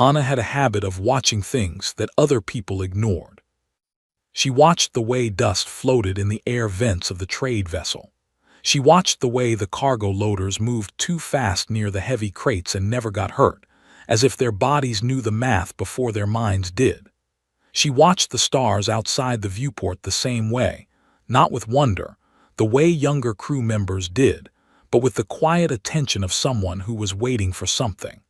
Hana had a habit of watching things that other people ignored. She watched the way dust floated in the air vents of the trade vessel. She watched the way the cargo loaders moved too fast near the heavy crates and never got hurt, as if their bodies knew the math before their minds did. She watched the stars outside the viewport the same way, not with wonder, the way younger crew members did, but with the quiet attention of someone who was waiting for something.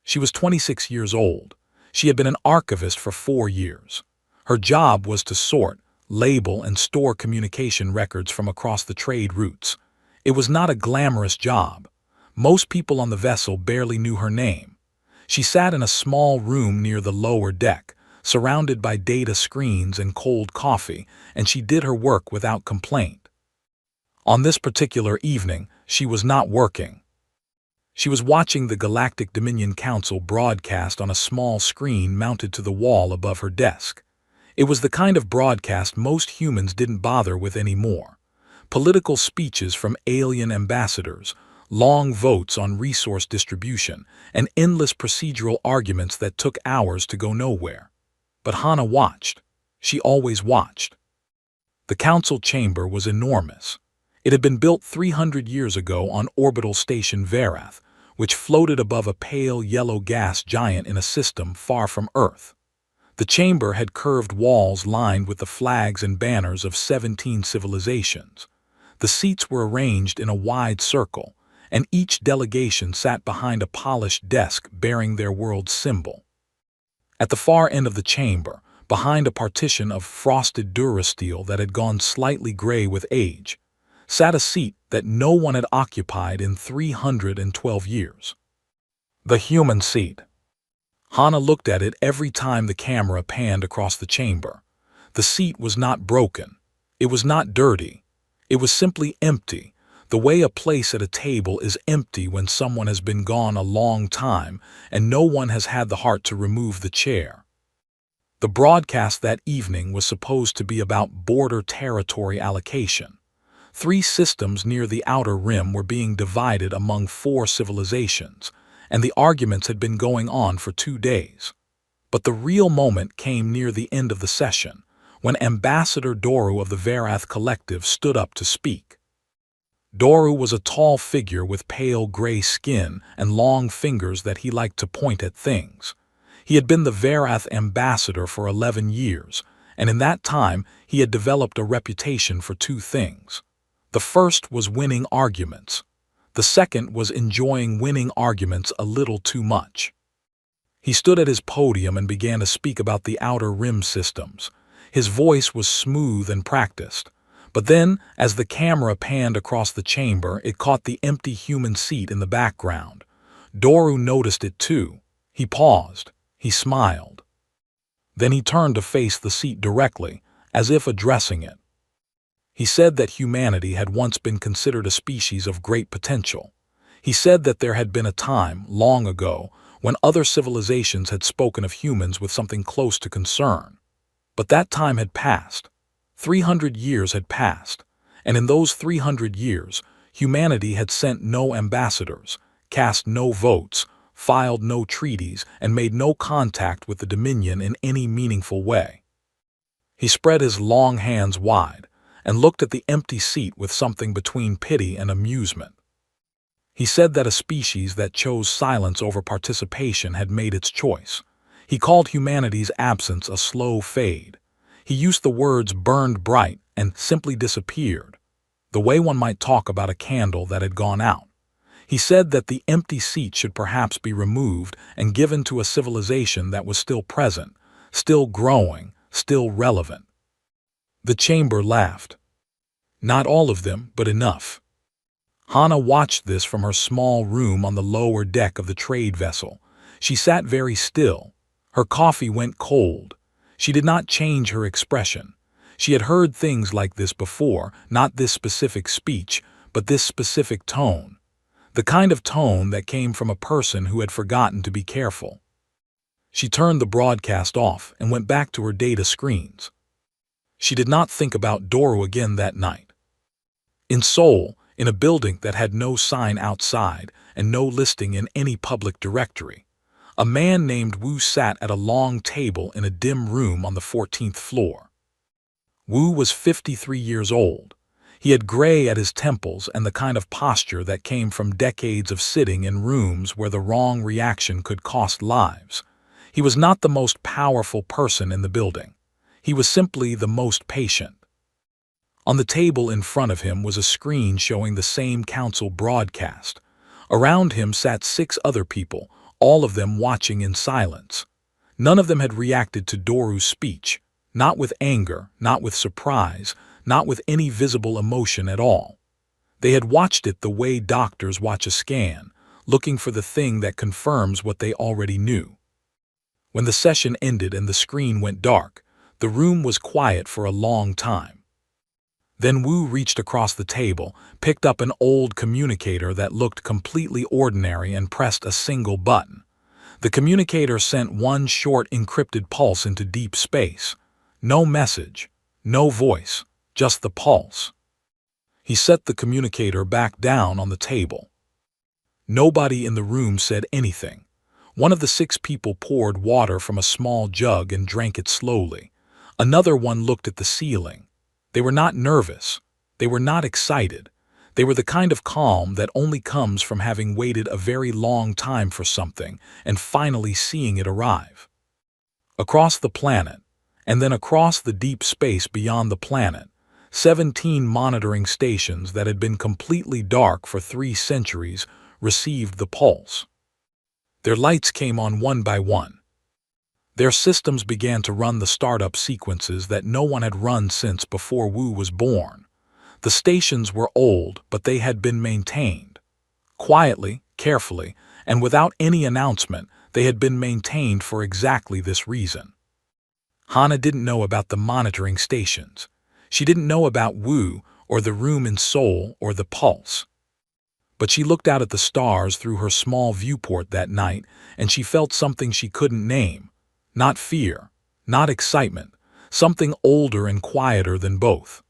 She was 26 years old. She had been an archivist for 4 years. Her job was to sort, label, and store communication records from across the trade routes. It was not a glamorous job. Most people on the vessel barely knew her name. She sat in a small room near the lower deck, surrounded by data screens and cold coffee, and she did her work without complaint. On this particular evening, she was not working. She was watching the Galactic Dominion Council broadcast on a small screen mounted to the wall above her desk. It was the kind of broadcast most humans didn't bother with anymore. Political speeches from alien ambassadors, long votes on resource distribution, and endless procedural arguments that took hours to go nowhere. But Hana watched. She always watched. The council chamber was enormous. It had been built 300 years ago on orbital station Verath, which floated above a pale yellow gas giant in a system far from Earth. The chamber had curved walls lined with the flags and banners of 17 civilizations. The seats were arranged in a wide circle, and each delegation sat behind a polished desk bearing their world's symbol. At the far end of the chamber, behind a partition of frosted durasteel that had gone slightly gray with age, sat a seat that no one had occupied in 312 years. The human seat. Hana looked at it every time the camera panned across the chamber. The seat was not broken. It was not dirty. It was simply empty, the way a place at a table is empty when someone has been gone a long time and no one has had the heart to remove the chair. The broadcast that evening was supposed to be about border territory allocation. 3 systems near the outer rim were being divided among 4 civilizations, and the arguments had been going on for 2 days. But the real moment came near the end of the session, when Ambassador Doru of the Verath Collective stood up to speak. Doru was a tall figure with pale gray skin and long fingers that he liked to point at things. He had been the Verath ambassador for 11 years, and in that time he had developed a reputation for 2 things. The first was winning arguments. The second was enjoying winning arguments a little too much. He stood at his podium and began to speak about the outer rim systems. His voice was smooth and practiced. But then, as the camera panned across the chamber, it caught the empty human seat in the background. Doru noticed it too. He paused. He smiled. Then he turned to face the seat directly, as if addressing it. He said that humanity had once been considered a species of great potential. He said that there had been a time, long ago, when other civilizations had spoken of humans with something close to concern. But that time had passed. 300 years had passed, and in those 300 years, humanity had sent no ambassadors, cast no votes, filed no treaties, and made no contact with the Dominion in any meaningful way. He spread his long hands wide, and looked at the empty seat with something between pity and amusement. He said that a species that chose silence over participation had made its choice. He called humanity's absence a slow fade. He used the words burned bright and simply disappeared, the way one might talk about a candle that had gone out. He said that the empty seat should perhaps be removed and given to a civilization that was still present, still growing, still relevant. The chamber laughed. Not all of them, but enough. Hana watched this from her small room on the lower deck of the trade vessel. She sat very still. Her coffee went cold. She did not change her expression. She had heard things like this before, not this specific speech, but this specific tone. The kind of tone that came from a person who had forgotten to be careful. She turned the broadcast off and went back to her data screens. She did not think about Doru again that night. In Seoul, in a building that had no sign outside and no listing in any public directory, A man named Wu sat at a long table in a dim room on the 14th floor. Wu was 53 years old. He had gray at his temples and the kind of posture that came from decades of sitting in rooms where the wrong reaction could cost lives. He was not the most powerful person in the building. He was simply the most patient. On the table in front of him was a screen showing the same council broadcast. Around him sat 6 other people, all of them watching in silence. None of them had reacted to Doru's speech, not with anger, not with surprise, not with any visible emotion at all. They had watched it the way doctors watch a scan, looking for the thing that confirms what they already knew. When the session ended and the screen went dark, the room was quiet for a long time. Then Wu reached across the table, picked up an old communicator that looked completely ordinary and pressed a single button. The communicator sent one short encrypted pulse into deep space. No message, no voice, just the pulse. He set the communicator back down on the table. Nobody in the room said anything. One of the 6 people poured water from a small jug and drank it slowly. Another one looked at the ceiling. They were not nervous. They were not excited. They were the kind of calm that only comes from having waited a very long time for something and finally seeing it arrive. Across the planet, and then across the deep space beyond the planet, 17 monitoring stations that had been completely dark for 3 centuries received the pulse. Their lights came on one by one. Their systems began to run the startup sequences that no one had run since before Wu was born. The stations were old, but they had been maintained. Quietly, carefully, and without any announcement, they had been maintained for exactly this reason. Hana didn't know about the monitoring stations. She didn't know about Wu, or the room in Seoul, or the pulse. But she looked out at the stars through her small viewport that night, and she felt something she couldn't name. Not fear, not excitement, something older and quieter than both.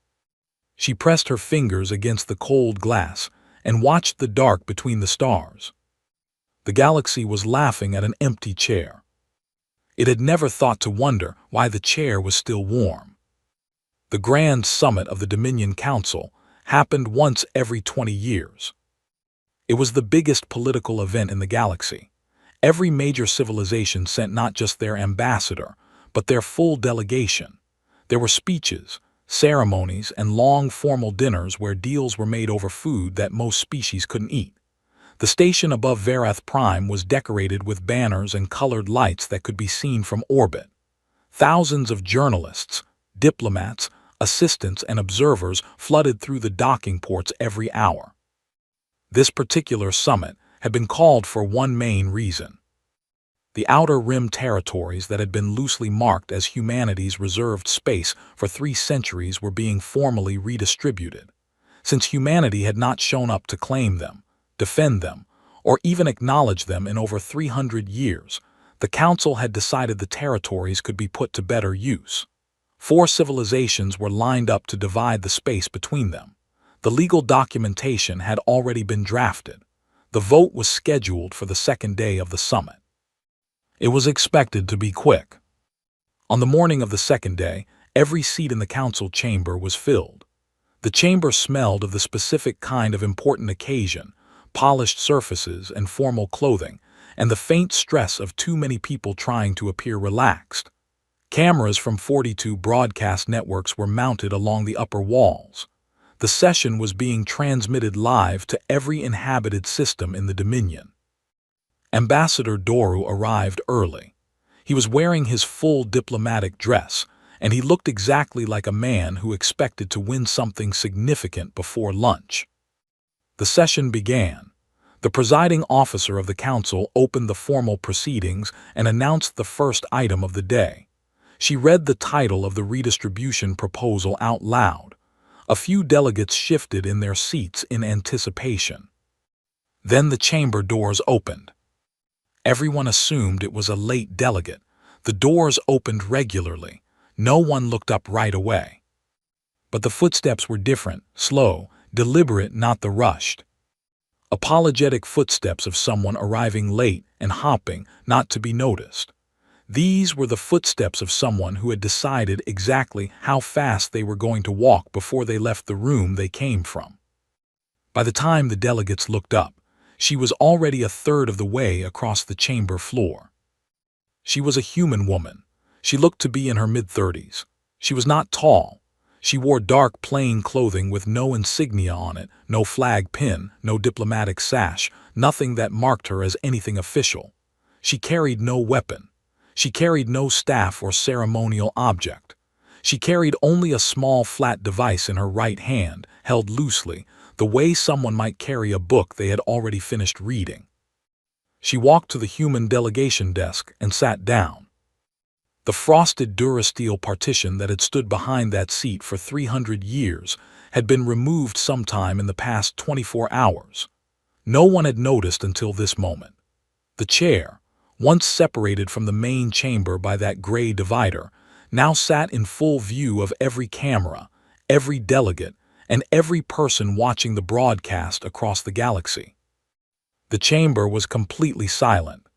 She pressed her fingers against the cold glass and watched the dark between the stars. The galaxy was laughing at an empty chair. It had never thought to wonder why the chair was still warm. The grand summit of the Dominion Council happened once every 20 years. It was the biggest political event in the galaxy. Every major civilization sent not just their ambassador, but their full delegation. There were speeches, ceremonies, and long formal dinners where deals were made over food that most species couldn't eat. The station above Verath Prime was decorated with banners and colored lights that could be seen from orbit. Thousands of journalists, diplomats, assistants, and observers flooded through the docking ports every hour. This particular summit had been called for one main reason. The outer rim territories that had been loosely marked as humanity's reserved space for 3 centuries were being formally redistributed. Since humanity had not shown up to claim them, defend them, or even acknowledge them in over 300 years, the Council had decided the territories could be put to better use. 4 civilizations were lined up to divide the space between them. The legal documentation had already been drafted. The vote was scheduled for the 2nd day of the summit. It was expected to be quick. On the morning of the 2nd day, every seat in the council chamber was filled. The chamber smelled of the specific kind of important occasion, polished surfaces and formal clothing, and the faint stress of too many people trying to appear relaxed. Cameras from 42 broadcast networks were mounted along the upper walls. The session was being transmitted live to every inhabited system in the Dominion. Ambassador Doru arrived early. He was wearing his full diplomatic dress, and he looked exactly like a man who expected to win something significant before lunch. The session began. The presiding officer of the council opened the formal proceedings and announced the first item of the day. She read the title of the redistribution proposal out loud. A few delegates shifted in their seats in anticipation. Then the chamber doors opened. Everyone assumed it was a late delegate. The doors opened regularly. No one looked up right away. But the footsteps were different, slow, deliberate, not the rushed. apologetic footsteps of someone arriving late and hopping, not to be noticed. These were the footsteps of someone who had decided exactly how fast they were going to walk before they left the room they came from. By the time the delegates looked up, she was already a third of the way across the chamber floor. She was a human woman. She looked to be in her mid-30s. She was not tall. She wore dark, plain clothing with no insignia on it, no flag pin, no diplomatic sash, nothing that marked her as anything official. She carried no weapon. She carried no staff or ceremonial object. She carried only a small flat device in her right hand, held loosely, the way someone might carry a book they had already finished reading. She walked to the human delegation desk and sat down. The frosted durasteel partition that had stood behind that seat for 300 years had been removed sometime in the past 24 hours. No one had noticed until this moment. The chair, once separated from the main chamber by that gray divider, now sat in full view of every camera, every delegate, and every person watching the broadcast across the galaxy. The chamber was completely silent.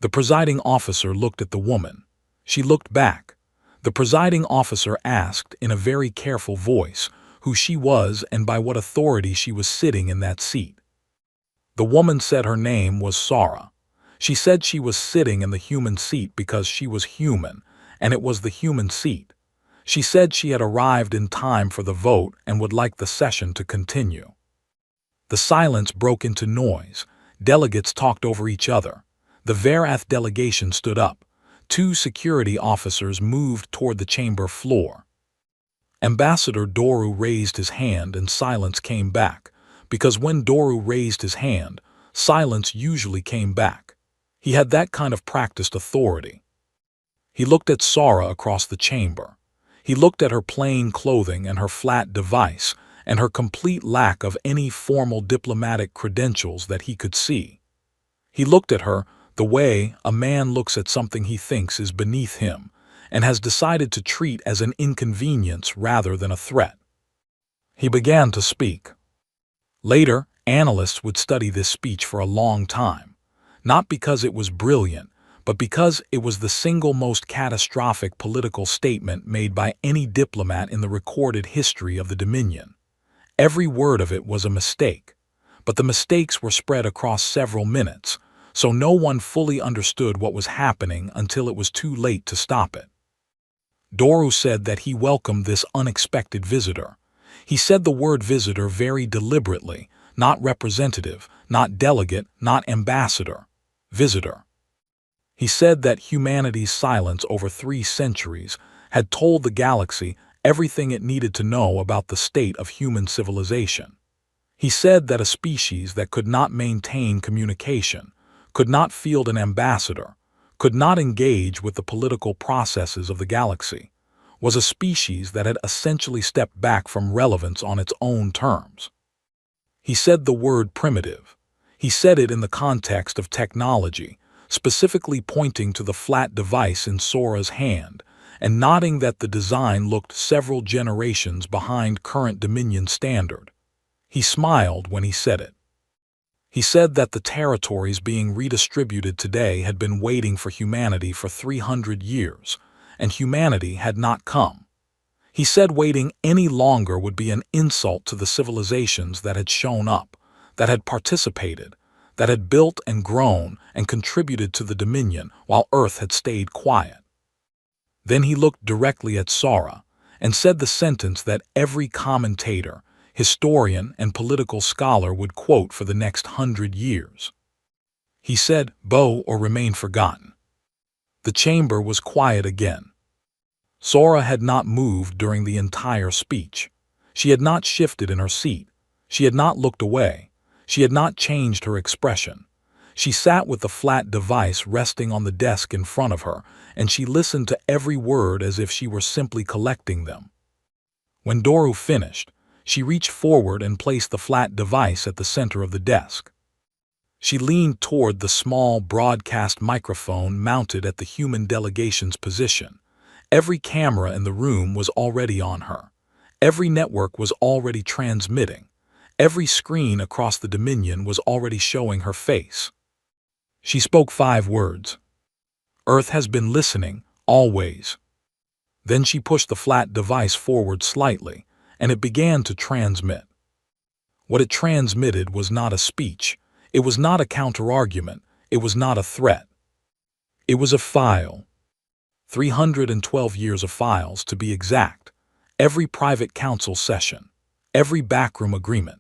The presiding officer looked at the woman. She looked back. The presiding officer asked in a very careful voice who she was and by what authority she was sitting in that seat. The woman said her name was Sarah. She said she was sitting in the human seat because she was human, and it was the human seat. She said she had arrived in time for the vote and would like the session to continue. The silence broke into noise. Delegates talked over each other. The Verath delegation stood up. 2 security officers moved toward the chamber floor. Ambassador Doru raised his hand and silence came back, because when Doru raised his hand, silence usually came back. He had that kind of practiced authority. He looked at Sarah across the chamber. He looked at her plain clothing and her flat device and her complete lack of any formal diplomatic credentials that he could see. He looked at her the way a man looks at something he thinks is beneath him and has decided to treat as an inconvenience rather than a threat. He began to speak. Later, analysts would study this speech for a long time, not because it was brilliant, but because it was the single most catastrophic political statement made by any diplomat in the recorded history of the Dominion. Every word of it was a mistake, but the mistakes were spread across several minutes, so no one fully understood what was happening until it was too late to stop it. Doru said that he welcomed this unexpected visitor. He said the word visitor very deliberately, not representative, not delegate, not ambassador. Visitor. He said that humanity's silence over 3 centuries had told the galaxy everything it needed to know about the state of human civilization. He said that a species that could not maintain communication, could not field an ambassador, could not engage with the political processes of the galaxy, was a species that had essentially stepped back from relevance on its own terms. He said the word primitive. He said it in the context of technology, specifically pointing to the flat device in Sora's hand, and nodding that the design looked several generations behind current Dominion standard. He smiled when he said it. He said that the territories being redistributed today had been waiting for humanity for 300 years, and humanity had not come. He said waiting any longer would be an insult to the civilizations that had shown up, that had participated, that had built and grown and contributed to the Dominion while Earth had stayed quiet. Then he looked directly at Sara and said the sentence that every commentator, historian, and political scholar would quote for the next 100 years. He said, "Bow or remain forgotten." The chamber was quiet again. Sora had not moved during the entire speech. She had not shifted in her seat. She had not looked away. She had not changed her expression. She sat with the flat device resting on the desk in front of her, and she listened to every word as if she were simply collecting them. When Doru finished, she reached forward and placed the flat device at the center of the desk. She leaned toward the small broadcast microphone mounted at the human delegation's position. Every camera in the room was already on her. Every network was already transmitting. Every screen across the Dominion was already showing her face. She spoke 5 words. "Earth has been listening, always." Then she pushed the flat device forward slightly, and it began to transmit. What it transmitted was not a speech, it was not a counterargument, it was not a threat. It was a file. 312 years of files, to be exact. Every private council session, every backroom agreement,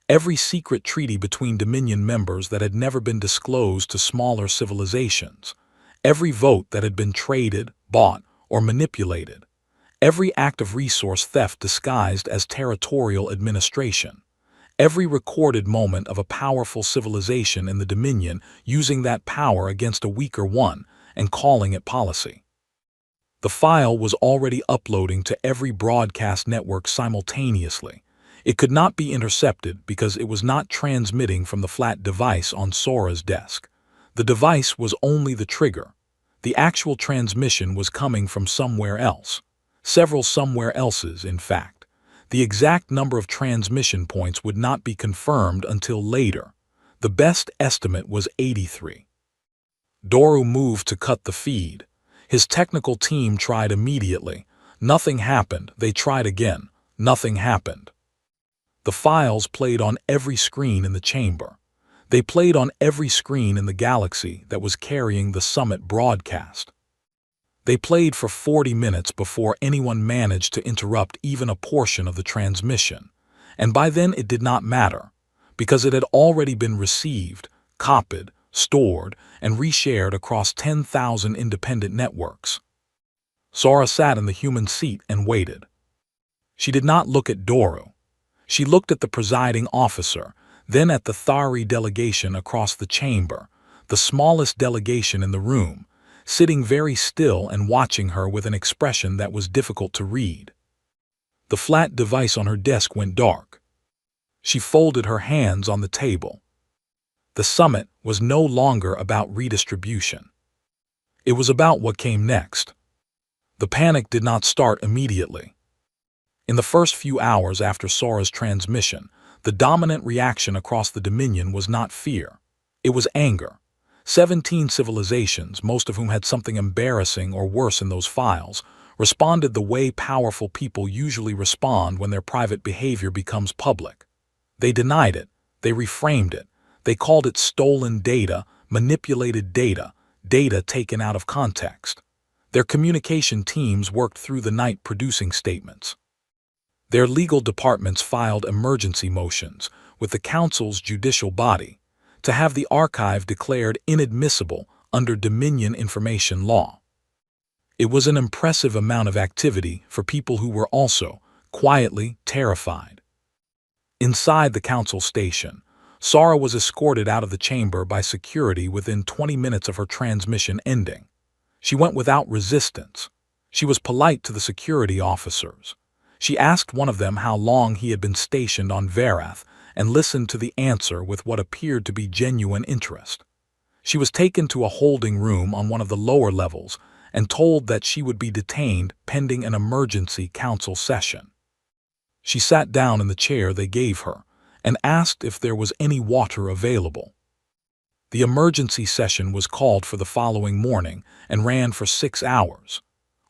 every secret treaty between Dominion members that had never been disclosed to smaller civilizations, every vote that had been traded, bought, or manipulated, every act of resource theft disguised as territorial administration, every recorded moment of a powerful civilization in the Dominion using that power against a weaker one and calling it policy. The file was already uploading to every broadcast network simultaneously. It could not be intercepted because it was not transmitting from the flat device on Sora's desk. The device was only the trigger. The actual transmission was coming from somewhere else. Several somewhere else's, in fact. The exact number of transmission points would not be confirmed until later. The best estimate was 83. Doru moved to cut the feed. His technical team tried immediately. Nothing happened. They tried again. Nothing happened. The files played on every screen in the chamber. They played on every screen in the galaxy that was carrying the summit broadcast. They played for 40 minutes before anyone managed to interrupt even a portion of the transmission. And by then it did not matter, because it had already been received, copied, stored, and reshared across 10,000 independent networks. Sora sat in the human seat and waited. She did not look at Doru. She looked at the presiding officer, then at the Thari delegation across the chamber, the smallest delegation in the room, sitting very still and watching her with an expression that was difficult to read. The flat device on her desk went dark. She folded her hands on the table. The summit was no longer about redistribution. It was about what came next. The panic did not start immediately. In the first few hours after Sora's transmission, the dominant reaction across the Dominion was not fear. It was anger. 17 civilizations, most of whom had something embarrassing or worse in those files, responded the way powerful people usually respond when their private behavior becomes public. They denied it. They reframed it. They called it stolen data, manipulated data, data taken out of context. Their communication teams worked through the night producing statements. Their legal departments filed emergency motions with the Council's judicial body to have the archive declared inadmissible under Dominion information law. It was an impressive amount of activity for people who were also quietly terrified. Inside the Council station, Sora was escorted out of the chamber by security within 20 minutes of her transmission ending. She went without resistance. She was polite to the security officers. She asked one of them how long he had been stationed on Verath and listened to the answer with what appeared to be genuine interest. She was taken to a holding room on one of the lower levels and told that she would be detained pending an emergency council session. She sat down in the chair they gave her and asked if there was any water available. The emergency session was called for the following morning and ran for 6 hours.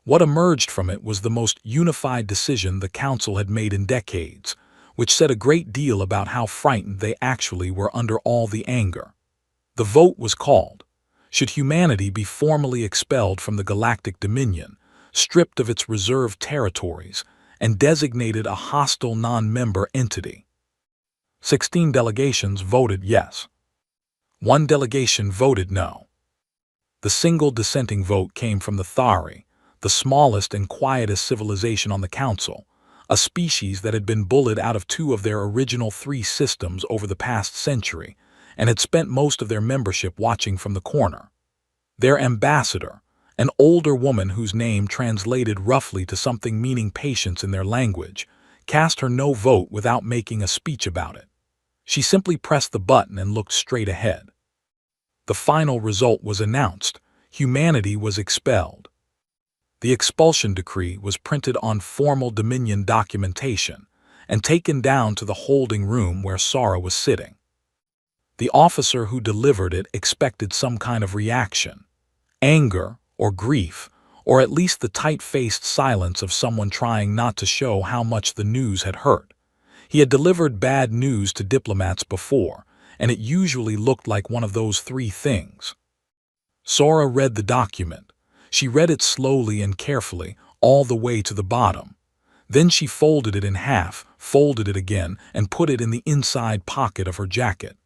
What emerged from it was the most unified decision the Council had made in decades, which said a great deal about how frightened they actually were under all the anger. The vote was called. Should humanity be formally expelled from the Galactic Dominion, stripped of its reserved territories, and designated a hostile non-member entity? 16 delegations voted yes. 1 delegation voted no. The single dissenting vote came from the Thari, the smallest and quietest civilization on the Council, a species that had been bullied out of 2 of their original 3 systems over the past century and had spent most of their membership watching from the corner. Their ambassador, an older woman whose name translated roughly to something meaning patience in their language, cast her no vote without making a speech about it. She simply pressed the button and looked straight ahead. The final result was announced. Humanity was expelled. The expulsion decree was printed on formal Dominion documentation, and taken down to the holding room where Sarah was sitting. The officer who delivered it expected some kind of reaction, anger or grief, or at least the tight-faced silence of someone trying not to show how much the news had hurt. He had delivered bad news to diplomats before, and it usually looked like one of those three things. Sora read the document. She read it slowly and carefully, all the way to the bottom. Then she folded it in half, folded it again, and put it in the inside pocket of her jacket.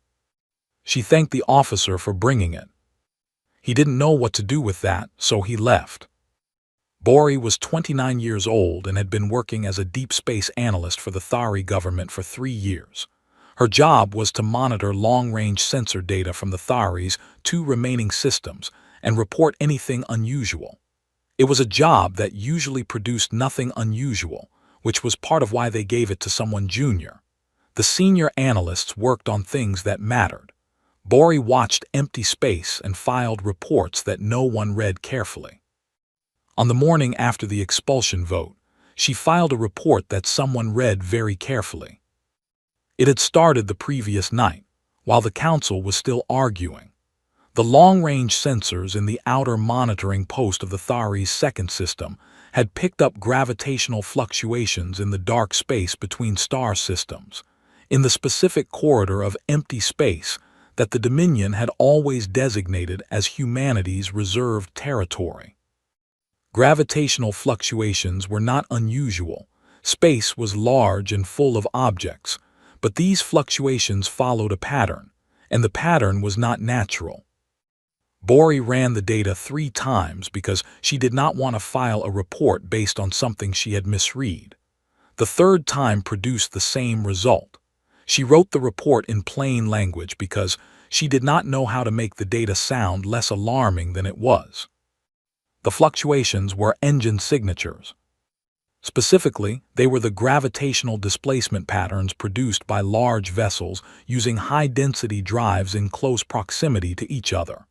She thanked the officer for bringing it. He didn't know what to do with that, so he left. Bori was 29 years old and had been working as a deep space analyst for the Thari government for 3 years. Her job was to monitor long-range sensor data from the Thari's 2 remaining systems and report anything unusual. It was a job that usually produced nothing unusual, which was part of why they gave it to someone junior. The senior analysts worked on things that mattered. Bori watched empty space and filed reports that no one read carefully. On the morning after the expulsion vote, she filed a report that someone read very carefully. It had started the previous night, while the council was still arguing. The long-range sensors in the outer monitoring post of the Thari's second system had picked up gravitational fluctuations in the dark space between star systems, in the specific corridor of empty space that the Dominion had always designated as humanity's reserved territory. Gravitational fluctuations were not unusual. Space was large and full of objects, but these fluctuations followed a pattern, and the pattern was not natural. Bori ran the data 3 times because she did not want to file a report based on something she had misread. The 3rd time produced the same result. She wrote the report in plain language because she did not know how to make the data sound less alarming than it was. The fluctuations were engine signatures. Specifically, they were the gravitational displacement patterns produced by large vessels using high-density drives in close proximity to each other.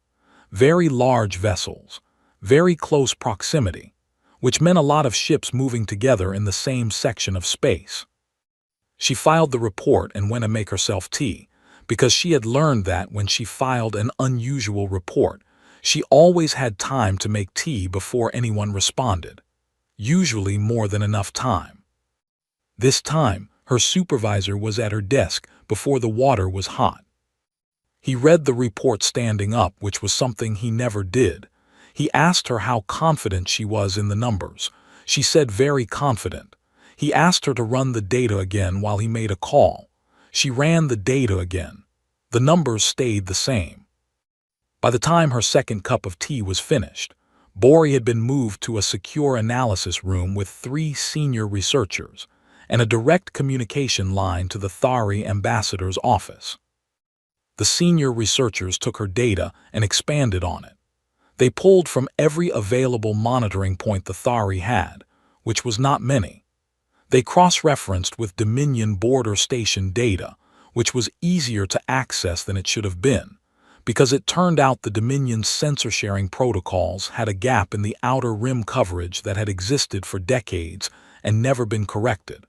Very large vessels, very close proximity, which meant a lot of ships moving together in the same section of space. She filed the report and went to make herself tea, because she had learned that when she filed an unusual report, she always had time to make tea before anyone responded, usually more than enough time. This time, her supervisor was at her desk before the water was hot. He read the report standing up, which was something he never did. He asked her how confident she was in the numbers. She said very confident. He asked her to run the data again while he made a call. She ran the data again. The numbers stayed the same. By the time her second cup of tea was finished, Bori had been moved to a secure analysis room with 3 senior researchers and a direct communication line to the Thari ambassador's office. The senior researchers took her data and expanded on it. They pulled from every available monitoring point the Thari had, which was not many. They cross-referenced with Dominion border station data, which was easier to access than it should have been, because it turned out the Dominion's sensor-sharing protocols had a gap in the outer rim coverage that had existed for decades and never been corrected.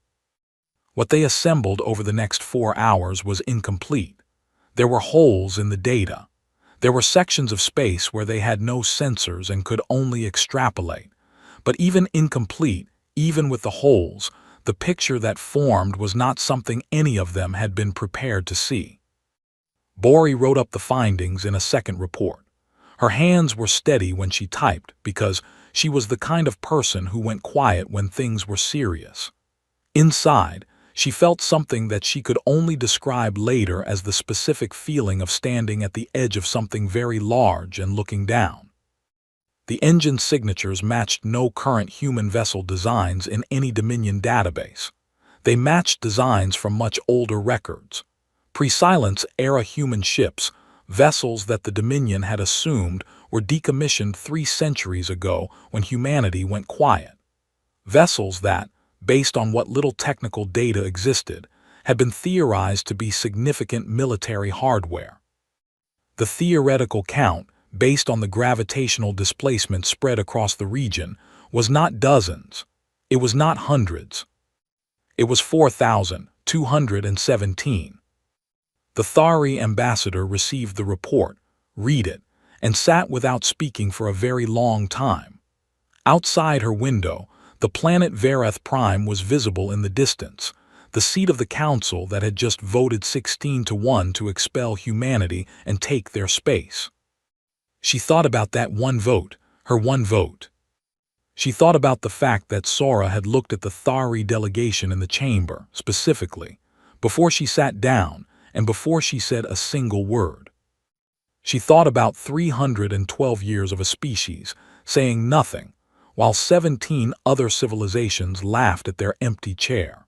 What they assembled over the next 4 hours was incomplete. There were holes in the data. There were sections of space where they had no sensors and could only extrapolate. But even incomplete, even with the holes, the picture that formed was not something any of them had been prepared to see. Bori wrote up the findings in a second report. Her hands were steady when she typed because she was the kind of person who went quiet when things were serious. Inside, she felt something that she could only describe later as the specific feeling of standing at the edge of something very large and looking down. The engine signatures matched no current human vessel designs in any Dominion database. They matched designs from much older records. Pre-silence era human ships, vessels that the Dominion had assumed were decommissioned 3 centuries ago when humanity went quiet. Vessels that, based on what little technical data existed, had been theorized to be significant military hardware. The theoretical count, based on the gravitational displacement spread across the region, was not dozens. It was not hundreds. It was 4,217. The Thari ambassador received the report, read it, and sat without speaking for a very long time. Outside her window, the planet Vareth Prime was visible in the distance, the seat of the council that had just voted 16-1 to expel humanity and take their space. She thought about that one vote, her one vote. She thought about the fact that Sora had looked at the Thari delegation in the chamber, specifically, before she sat down and before she said a single word. She thought about 312 years of a species, saying nothing, while 17 other civilizations laughed at their empty chair.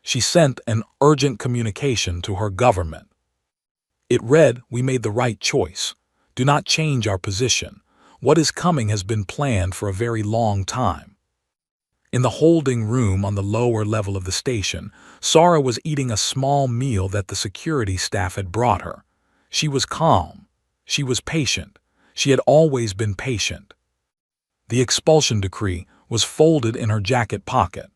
She sent an urgent communication to her government. It read, "We made the right choice. Do not change our position. What is coming has been planned for a very long time." In the holding room on the lower level of the station, Sora was eating a small meal that the security staff had brought her. She was calm. She was patient. She had always been patient. The expulsion decree was folded in her jacket pocket.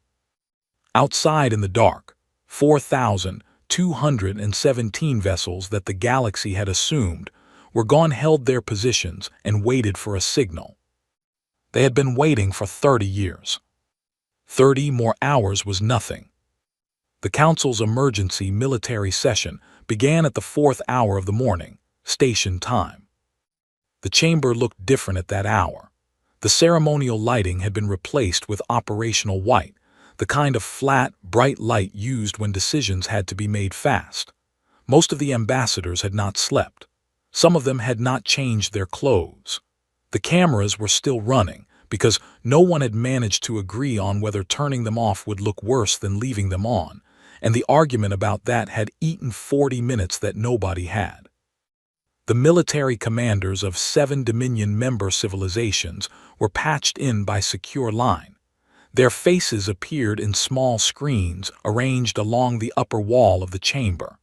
Outside in the dark, 4,217 vessels that the galaxy had assumed were gone held their positions and waited for a signal. They had been waiting for 30 years. 30 more hours was nothing. The Council's emergency military session began at the 4th hour of the morning, station time. The chamber looked different at that hour. The ceremonial lighting had been replaced with operational white, the kind of flat, bright light used when decisions had to be made fast. Most of the ambassadors had not slept. Some of them had not changed their clothes. The cameras were still running, because no one had managed to agree on whether turning them off would look worse than leaving them on, and the argument about that had eaten 40 minutes that nobody had. The military commanders of 7 Dominion member civilizations were patched in by secure line. Their faces appeared in small screens arranged along the upper wall of the chamber.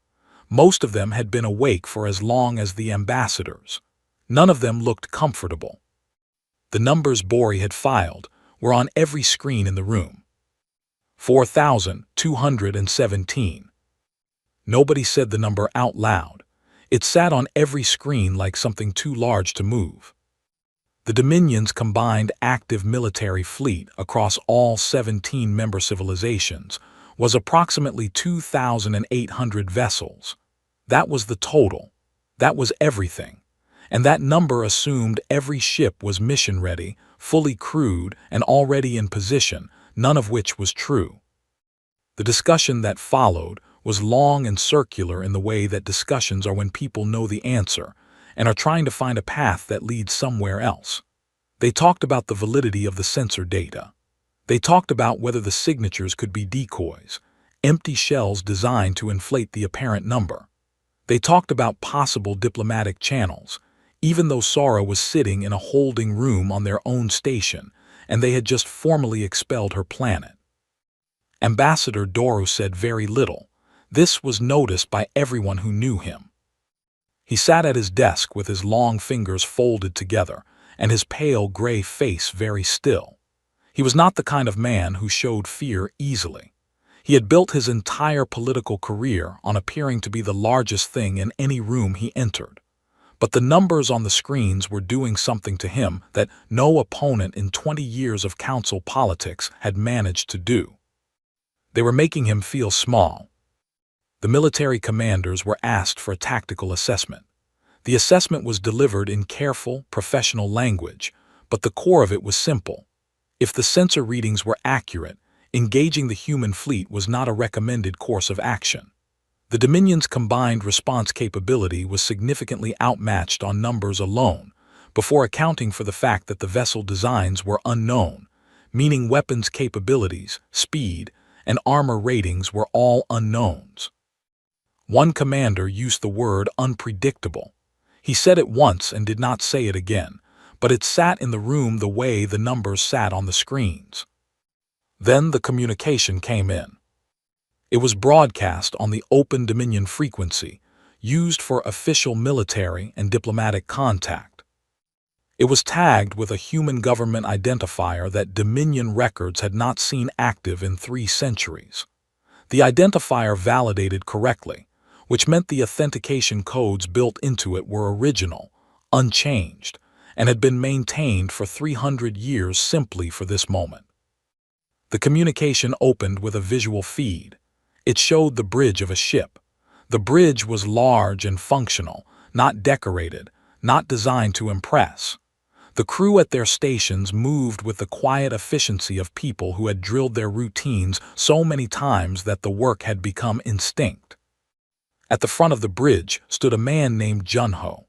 Most of them had been awake for as long as the ambassadors. None of them looked comfortable. The numbers Bori had filed were on every screen in the room. 4,217. Nobody said the number out loud. It sat on every screen like something too large to move. The Dominion's combined active military fleet across all 17 member civilizations was approximately 2,800 vessels. That was the total. That was everything. And that number assumed every ship was mission-ready, fully crewed, and already in position, none of which was true. The discussion that followed was long and circular in the way that discussions are when people know the answer and are trying to find a path that leads somewhere else. They talked about the validity of the sensor data. They talked about whether the signatures could be decoys, empty shells designed to inflate the apparent number. They talked about possible diplomatic channels, even though Sora was sitting in a holding room on their own station, and they had just formally expelled her planet. Ambassador Doru said very little. This was noticed by everyone who knew him. He sat at his desk with his long fingers folded together, and his pale gray face very still. He was not the kind of man who showed fear easily. He had built his entire political career on appearing to be the largest thing in any room he entered. But the numbers on the screens were doing something to him that no opponent in 20 years of council politics had managed to do. They were making him feel small. The military commanders were asked for a tactical assessment. The assessment was delivered in careful, professional language, but the core of it was simple. If the sensor readings were accurate, engaging the human fleet was not a recommended course of action. The Dominion's combined response capability was significantly outmatched on numbers alone, before accounting for the fact that the vessel designs were unknown, meaning weapons capabilities, speed, and armor ratings were all unknowns. One commander used the word unpredictable. He said it once and did not say it again, but it sat in the room the way the numbers sat on the screens. Then the communication came in. It was broadcast on the Open Dominion frequency, used for official military and diplomatic contact. It was tagged with a human government identifier that Dominion records had not seen active in 3 centuries. The identifier validated correctly, which meant the authentication codes built into it were original, unchanged, and had been maintained for 300 years simply for this moment. The communication opened with a visual feed. It showed the bridge of a ship. The bridge was large and functional, not decorated, not designed to impress. The crew at their stations moved with the quiet efficiency of people who had drilled their routines so many times that the work had become instinct. At the front of the bridge stood a man named Junho.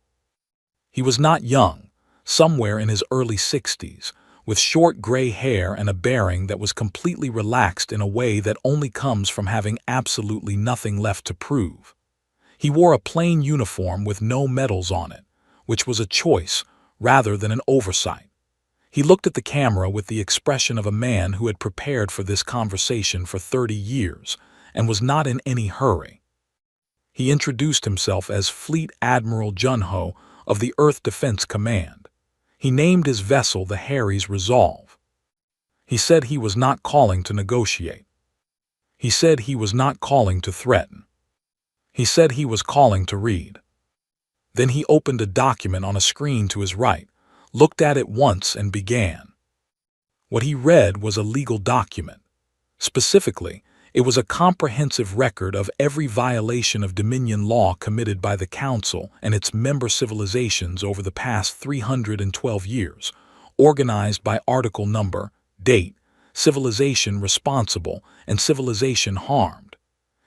He was not young, somewhere in his early 60s, with short gray hair and a bearing that was completely relaxed in a way that only comes from having absolutely nothing left to prove. He wore a plain uniform with no medals on it, which was a choice rather than an oversight. He looked at the camera with the expression of a man who had prepared for this conversation for 30 years and was not in any hurry. He introduced himself as Fleet Admiral Junho of the Earth Defense Command. He named his vessel the Harry's Resolve. He said he was not calling to negotiate. He said he was not calling to threaten. He said he was calling to read. Then he opened a document on a screen to his right, looked at it once and began. What he read was a legal document. Specifically, it was a comprehensive record of every violation of Dominion law committed by the Council and its member civilizations over the past 312 years, organized by article number, date, civilization responsible, and civilization harmed.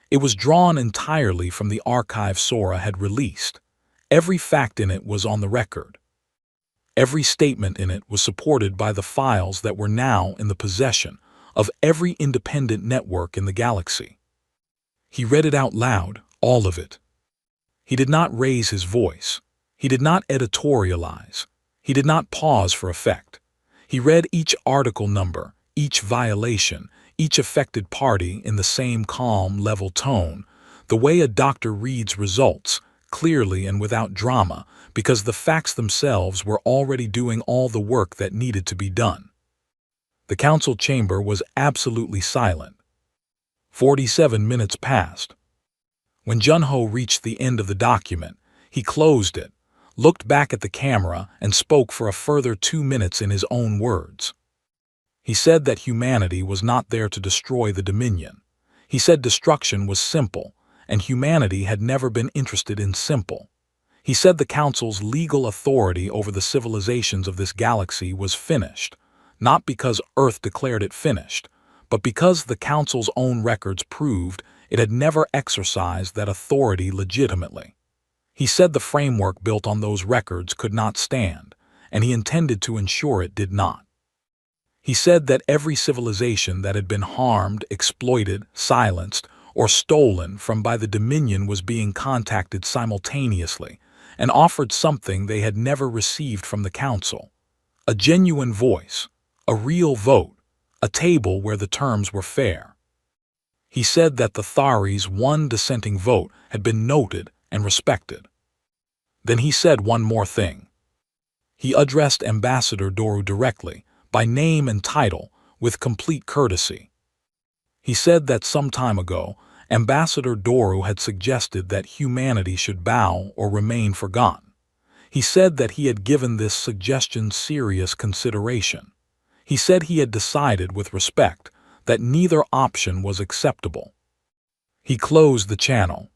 It was drawn entirely from the archive Sora had released. Every fact in it was on the record. Every statement in it was supported by the files that were now in the possession of every independent network in the galaxy. He read it out loud, all of it. He did not raise his voice. He did not editorialize. He did not pause for effect. He read each article number, each violation, each affected party in the same calm, level tone, the way a doctor reads results, clearly and without drama, because the facts themselves were already doing all the work that needed to be done. The council chamber was absolutely silent. 47 minutes passed. When Junho reached the end of the document, he closed it, looked back at the camera, and spoke for a further 2 minutes in his own words. He said that humanity was not there to destroy the Dominion. He said destruction was simple, and humanity had never been interested in simple. He said the Council's legal authority over the civilizations of this galaxy was finished, not because Earth declared it finished, but because the Council's own records proved it had never exercised that authority legitimately. He said the framework built on those records could not stand, and he intended to ensure it did not. He said that every civilization that had been harmed, exploited, silenced, or stolen from by the Dominion was being contacted simultaneously and offered something they had never received from the Council: a genuine voice, a real vote, a table where the terms were fair. He said that the Thari's one dissenting vote had been noted and respected. Then he said one more thing. He addressed Ambassador Doru directly, by name and title, with complete courtesy. He said that some time ago, Ambassador Doru had suggested that humanity should bow or remain forgotten. He said that he had given this suggestion serious consideration. He said he had decided with respect that neither option was acceptable. He closed the channel.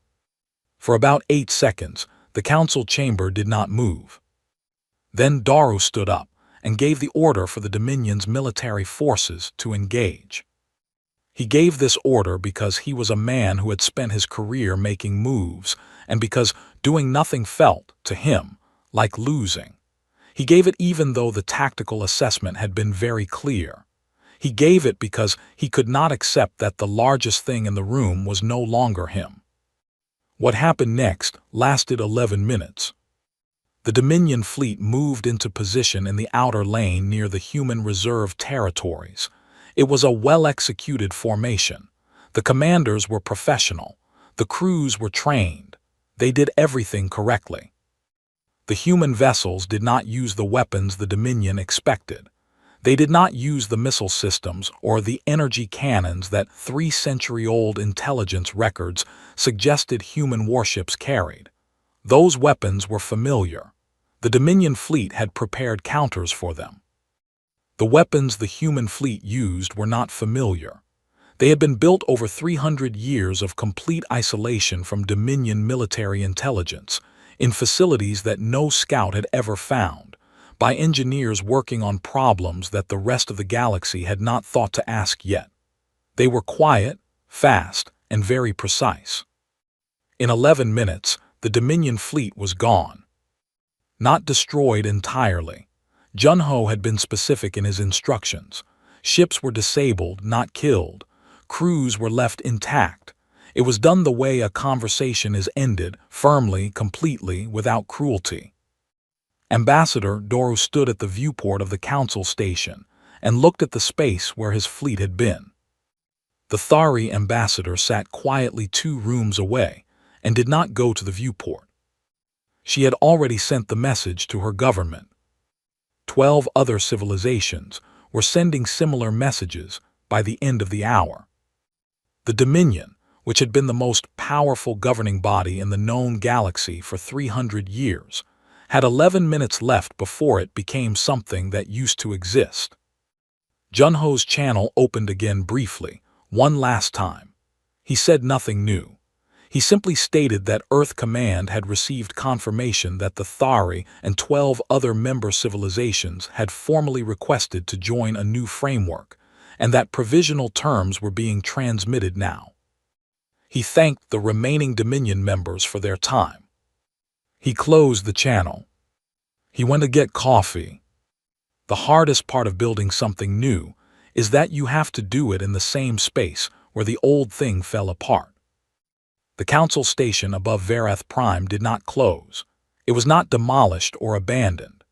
For about 8 seconds, the council chamber did not move. Then Doru stood up and gave the order for the Dominion's military forces to engage. He gave this order because he was a man who had spent his career making moves, and because doing nothing felt, to him, like losing. He gave it even though the tactical assessment had been very clear. He gave it because he could not accept that the largest thing in the room was no longer him. What happened next lasted 11 minutes. The Dominion fleet moved into position in the outer lane near the human reserve territories. It was a well-executed formation. The commanders were professional. The crews were trained. They did everything correctly. The human vessels did not use the weapons the Dominion expected. They did not use the missile systems or the energy cannons that 3-century-old intelligence records suggested human warships carried. Those weapons were familiar. The Dominion fleet had prepared counters for them. The weapons the human fleet used were not familiar. They had been built over 300 years of complete isolation from Dominion military intelligence, in facilities that no scout had ever found, by engineers working on problems that the rest of the galaxy had not thought to ask yet. They were quiet, fast, and very precise. In 11 minutes, the Dominion fleet was gone. Not destroyed entirely. Jun-Ho had been specific in his instructions. Ships were disabled, not killed. Crews were left intact. It was done the way a conversation is ended, firmly, completely, without cruelty. Ambassador Doru stood at the viewport of the council station and looked at the space where his fleet had been. The Thari ambassador sat quietly 2 rooms away and did not go to the viewport. She had already sent the message to her government. 12 other civilizations were sending similar messages by the end of the hour. The Dominion, which had been the most powerful governing body in the known galaxy for 300 years, had 11 minutes left before it became something that used to exist. Jun-Ho's channel opened again briefly, one last time. He said nothing new. He simply stated that Earth Command had received confirmation that the Thari and 12 other member civilizations had formally requested to join a new framework, and that provisional terms were being transmitted now. He thanked the remaining Dominion members for their time. He closed the channel. He went to get coffee. The hardest part of building something new is that you have to do it in the same space where the old thing fell apart. The council station above Verath Prime did not close. It was not demolished or abandoned.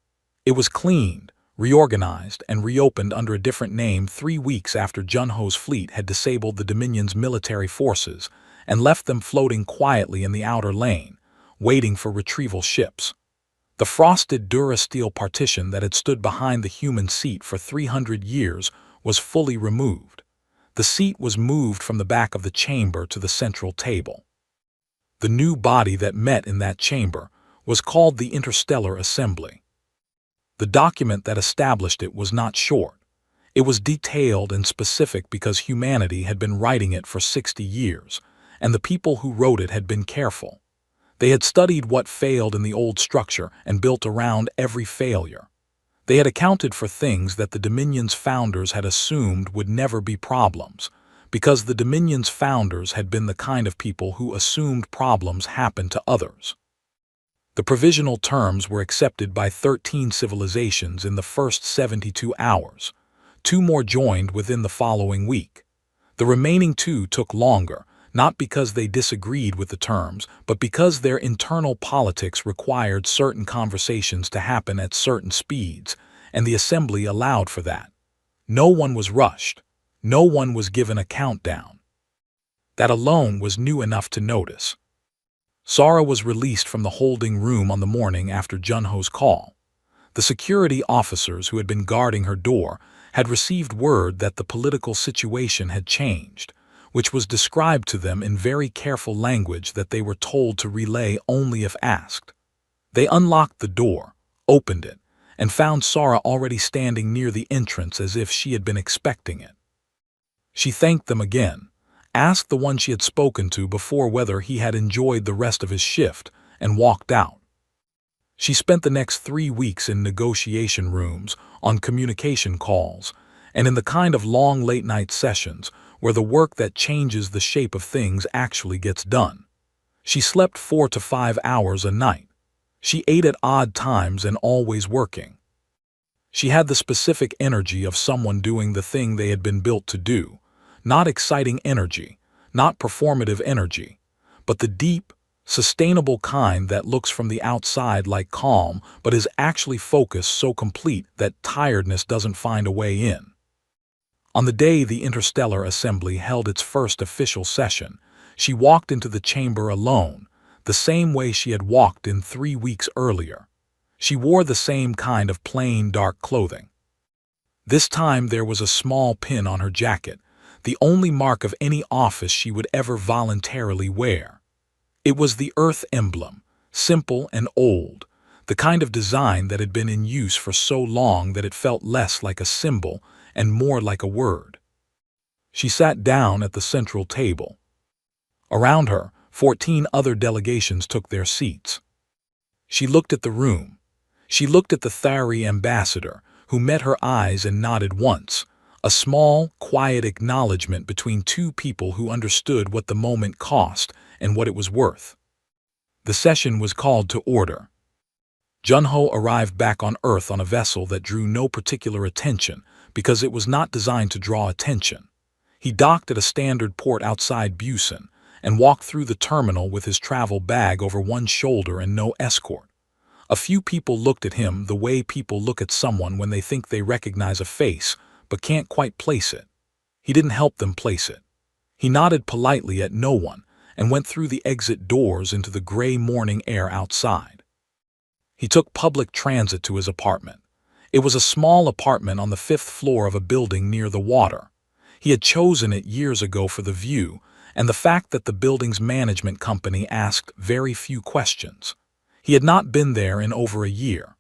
It was cleaned, reorganized, and reopened under a different name 3 weeks after Jun-Ho's fleet had disabled the Dominion's military forces and left them floating quietly in the outer lane, waiting for retrieval ships. The frosted Durasteel partition that had stood behind the human seat for 300 years was fully removed. The seat was moved from the back of the chamber to the central table. The new body that met in that chamber was called the Interstellar Assembly. The document that established it was not short. It was detailed and specific because humanity had been writing it for 60 years, and the people who wrote it had been careful. They had studied what failed in the old structure and built around every failure. They had accounted for things that the Dominion's founders had assumed would never be problems, because the Dominion's founders had been the kind of people who assumed problems happened to others. The provisional terms were accepted by 13 civilizations in the first 72 hours. 2 more joined within the following week. The remaining 2 took longer, not because they disagreed with the terms, but because their internal politics required certain conversations to happen at certain speeds, and the assembly allowed for that. No one was rushed. No one was given a countdown. That alone was new enough to notice. Sara was released from the holding room on the morning after Jun-Ho's call. The security officers who had been guarding her door had received word that the political situation had changed, which was described to them in very careful language that they were told to relay only if asked. They unlocked the door, opened it, and found Sara already standing near the entrance as if she had been expecting it. She thanked them again, asked the one she had spoken to before whether he had enjoyed the rest of his shift, and walked out. She spent the next 3 weeks in negotiation rooms, on communication calls, and in the kind of long late-night sessions where the work that changes the shape of things actually gets done. She slept 4 to 5 hours a night. She ate at odd times and always working. She had the specific energy of someone doing the thing they had been built to do. Not exciting energy, not performative energy, but the deep, sustainable kind that looks from the outside like calm but is actually focused so complete that tiredness doesn't find a way in. On the day the Interstellar Assembly held its first official session, she walked into the chamber alone, the same way she had walked in 3 weeks earlier. She wore the same kind of plain, dark clothing. This time there was a small pin on her jacket, the only mark of any office she would ever voluntarily wear. It was the Earth emblem, simple and old, the kind of design that had been in use for so long that it felt less like a symbol and more like a word. She sat down at the central table. Around her, 14 other delegations took their seats. She looked at the room. She looked at the Thari ambassador, who met her eyes and nodded once, a small, quiet acknowledgement between two people who understood what the moment cost and what it was worth. The session was called to order. Junho arrived back on Earth on a vessel that drew no particular attention because it was not designed to draw attention. He docked at a standard port outside Busan and walked through the terminal with his travel bag over one shoulder and no escort. A few people looked at him the way people look at someone when they think they recognize a face but can't quite place it. He didn't help them place it. He nodded politely at no one and went through the exit doors into the gray morning air outside. He took public transit to his apartment. It was a small apartment on the 5th floor of a building near the water. He had chosen it years ago for the view and the fact that the building's management company asked very few questions. He had not been there in over a year.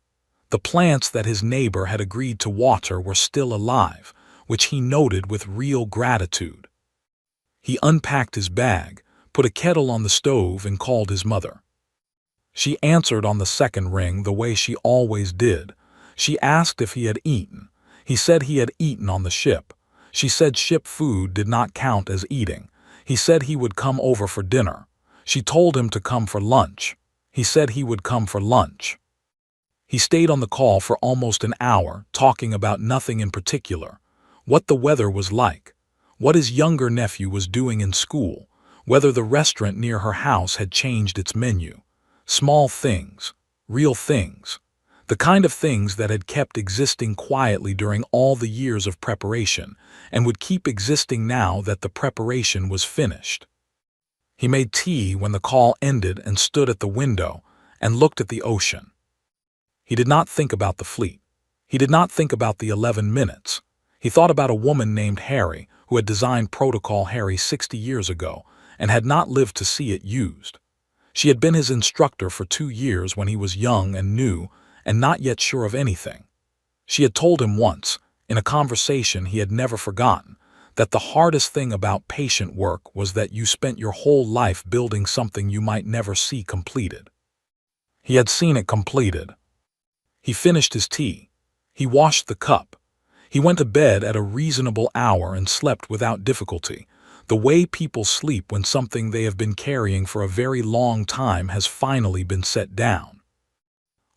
The plants that his neighbor had agreed to water were still alive, which he noted with real gratitude. He unpacked his bag, put a kettle on the stove, and called his mother. She answered on the second ring the way she always did. She asked if he had eaten. He said he had eaten on the ship. She said ship food did not count as eating. He said he would come over for dinner. She told him to come for lunch. He said he would come for lunch. He stayed on the call for almost an hour, talking about nothing in particular. What the weather was like, what his younger nephew was doing in school, whether the restaurant near her house had changed its menu. Small things, real things, the kind of things that had kept existing quietly during all the years of preparation and would keep existing now that the preparation was finished. He made tea when the call ended and stood at the window and looked at the ocean. He did not think about the fleet. He did not think about the 11 minutes. He thought about a woman named Harry who had designed Protocol Harry 60 years ago and had not lived to see it used. She had been his instructor for 2 years when he was young and new and not yet sure of anything. She had told him once, in a conversation he had never forgotten, that the hardest thing about patient work was that you spent your whole life building something you might never see completed. He had seen it completed. He finished his tea. He washed the cup. He went to bed at a reasonable hour and slept without difficulty, the way people sleep when something they have been carrying for a very long time has finally been set down.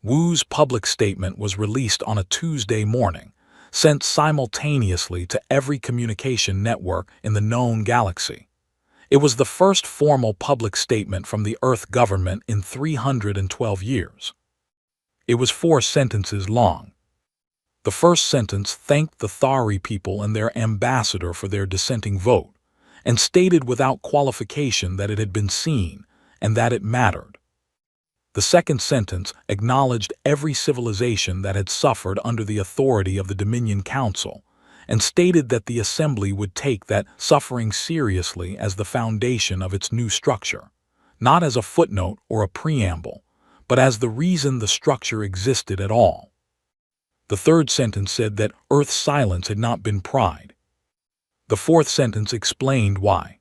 Wu's public statement was released on a Tuesday morning, sent simultaneously to every communication network in the known galaxy. It was the first formal public statement from the Earth government in 312 years. It was 4 sentences long. The first sentence thanked the Thari people and their ambassador for their dissenting vote, and stated without qualification that it had been seen and that it mattered. The second sentence acknowledged every civilization that had suffered under the authority of the Dominion Council, and stated that the Assembly would take that suffering seriously as the foundation of its new structure, not as a footnote or a preamble, but as the reason the structure existed at all. The third sentence said that Earth's silence had not been pride. The fourth sentence explained why.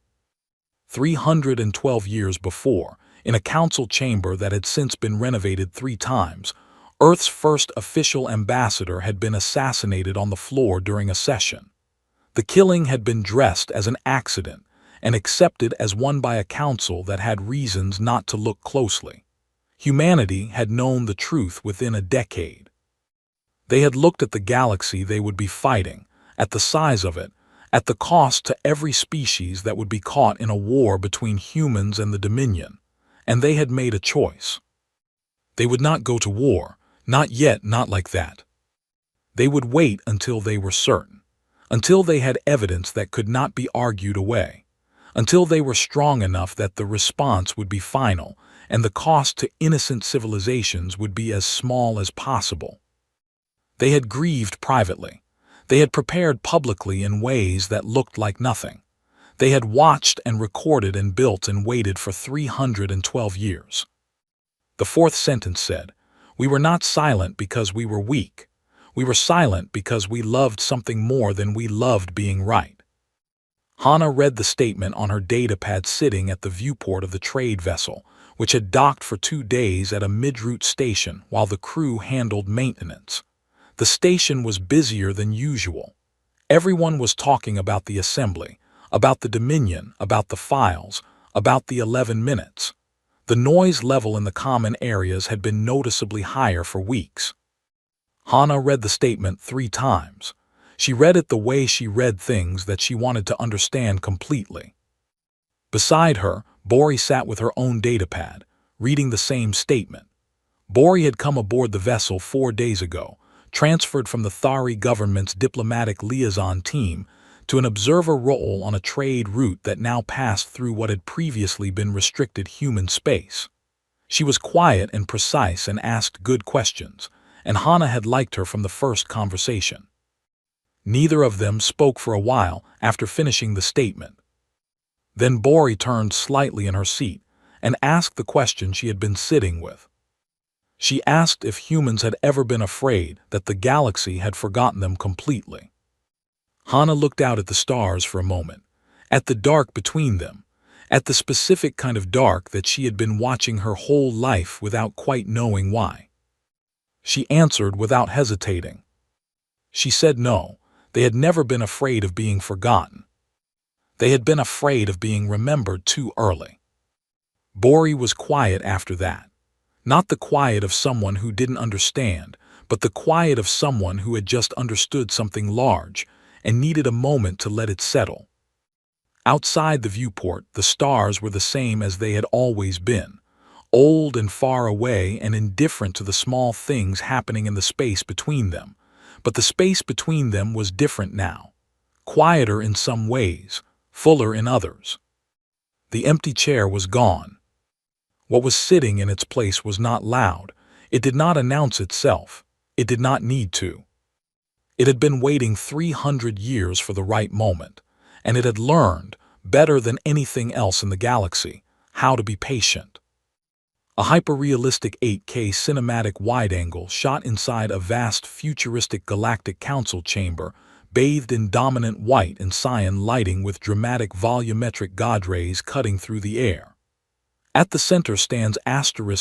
312 years before, in a council chamber that had since been renovated 3 times, Earth's first official ambassador had been assassinated on the floor during a session. The killing had been dressed as an accident and accepted as one by a council that had reasons not to look closely. Humanity had known the truth within a decade. They had looked at the galaxy they would be fighting, at the size of it, at the cost to every species that would be caught in a war between humans and the Dominion, and they had made a choice. They would not go to war, not yet, not like that. They would wait until they were certain, until they had evidence that could not be argued away, until they were strong enough that the response would be final and the cost to innocent civilizations would be as small as possible. They had grieved privately. They had prepared publicly in ways that looked like nothing. They had watched and recorded and built and waited for 312 years. The fourth sentence said, "We were not silent because we were weak. We were silent because we loved something more than we loved being right." Hannah read the statement on her datapad sitting at the viewport of the trade vessel, which had docked for 2 days at a mid-route station while the crew handled maintenance. The station was busier than usual. Everyone was talking about the assembly, about the Dominion, about the files, about the 11 minutes. The noise level in the common areas had been noticeably higher for weeks. Hannah read the statement 3 times. She read it the way she read things that she wanted to understand completely. Beside her, Bori sat with her own datapad, reading the same statement. Bori had come aboard the vessel 4 days ago, transferred from the Thari government's diplomatic liaison team to an observer role on a trade route that now passed through what had previously been restricted human space. She was quiet and precise and asked good questions, and Hannah had liked her from the first conversation. Neither of them spoke for a while after finishing the statement. Then Bori turned slightly in her seat and asked the question she had been sitting with. She asked if humans had ever been afraid that the galaxy had forgotten them completely. Hannah looked out at the stars for a moment, at the dark between them, at the specific kind of dark that she had been watching her whole life without quite knowing why. She answered without hesitating. She said no, they had never been afraid of being forgotten. They had been afraid of being remembered too early. Bori was quiet after that. Not the quiet of someone who didn't understand, but the quiet of someone who had just understood something large and needed a moment to let it settle. Outside the viewport, the stars were the same as they had always been, old and far away and indifferent to the small things happening in the space between them. But the space between them was different now, quieter in some ways, fuller in others. The empty chair was gone. What was sitting in its place was not loud. It did not announce itself. It did not need to. It had been waiting 300 years for the right moment, and it had learned, better than anything else in the galaxy, how to be patient. A hyper-realistic 8K cinematic wide-angle shot inside a vast futuristic galactic council chamber, bathed in dominant white and cyan lighting with dramatic volumetric god rays cutting through the air. At the center stands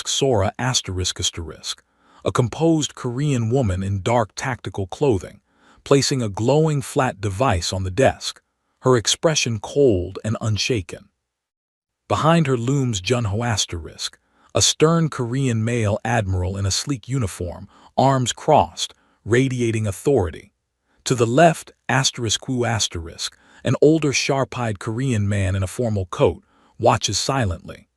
Sora, a composed Korean woman in dark tactical clothing, placing a glowing flat device on the desk, her expression cold and unshaken. Behind her looms Junho, a stern Korean male admiral in a sleek uniform, arms crossed, radiating authority. To the left, an older sharp-eyed Korean man in a formal coat, watches silently.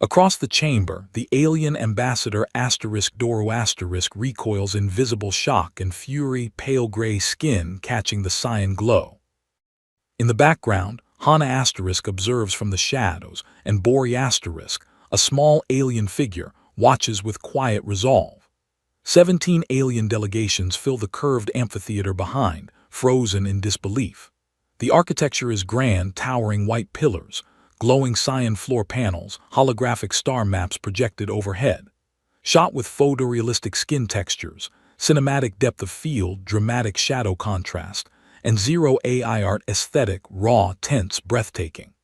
Across the chamber, the alien ambassador Doru recoils in visible shock and fury, pale gray skin catching the cyan glow. In the background, Hana observes from the shadows, and Bori, a small alien figure, watches with quiet resolve. 17 alien delegations fill the curved amphitheater behind, frozen in disbelief. The architecture is grand, towering white pillars, glowing cyan floor panels, holographic star maps projected overhead. Shot with photorealistic skin textures, cinematic depth of field, dramatic shadow contrast, and zero AI art aesthetic, raw, tense, breathtaking.